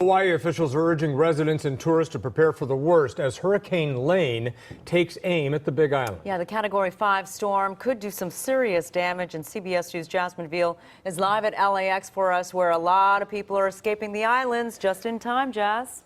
Hawaii officials are urging residents and tourists to prepare for the worst as Hurricane Lane takes aim at the Big Island. Yeah, the Category 5 storm could do some serious damage, and CBS News' Jasmine Viel is live at LAX for us, where a lot of people are escaping the islands just in time, Jazz.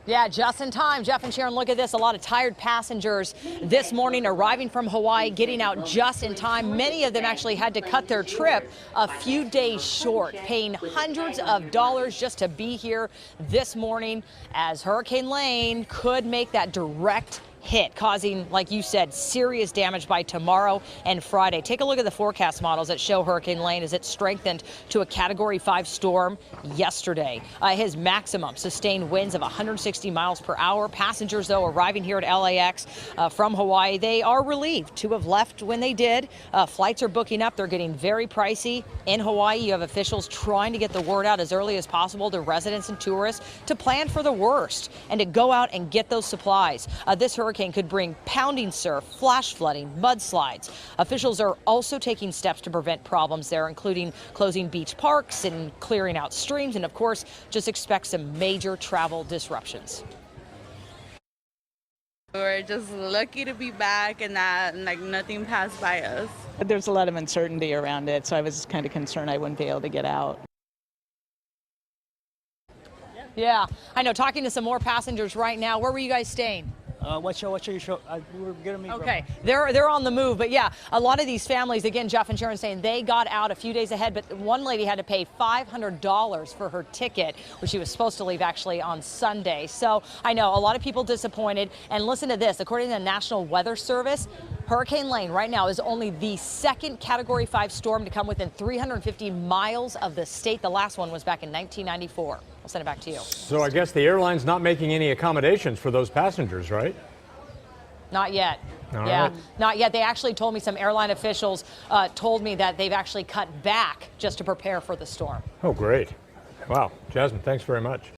Yeah, just in time. Jeff and Sharon, look at this. A lot of tired passengers this morning arriving from Hawaii, getting out just in time. Many of them actually had to cut their trip a few days short, paying hundreds of dollars just to be here this morning, as Hurricane Lane could make that direct hit, causing, like you said, serious damage by tomorrow and Friday. Take a look at the forecast models that show Hurricane Lane as it strengthened to a Category 5 storm yesterday. His maximum sustained winds of 160 miles per hour. Passengers, though, arriving here at LAX from Hawaii, they are relieved to have left when they did. Flights are booking up. They're getting very pricey. In Hawaii, you have officials trying to get the word out as early as possible to residents and tourists to plan for the worst and to go out and get those supplies. This hurricane could bring pounding surf, flash flooding, mudslides. Officials are also taking steps to prevent problems there, including closing beach parks and clearing out streams. And of course, just expect some major travel disruptions. We're just lucky to be back and that nothing passed by us. There's a lot of uncertainty around it, so I was kind of concerned I wouldn't be able to get out. Yeah, I know. Talking to some more passengers right now. Where were you guys staying? What show you show? We were gonna meet. Okay, they're on the move, but yeah, a lot of these families, again, Jeff and Sharon saying they got out a few days ahead, but one lady had to pay $500 for her ticket, which she was supposed to leave actually on Sunday. So I know a lot of people disappointed. And listen to this, according to the National Weather Service, Hurricane Lane right now is only the second Category 5 storm to come within 350 miles of the state. The last one was back in 1994. I'll send it back to you. So I guess the airline's not making any accommodations for those passengers, right? Not yet. All yeah, right. Not yet. They actually told me, some airline officials told me that they've actually cut back just to prepare for the storm. Oh, great. Wow. Jasmine, thanks very much.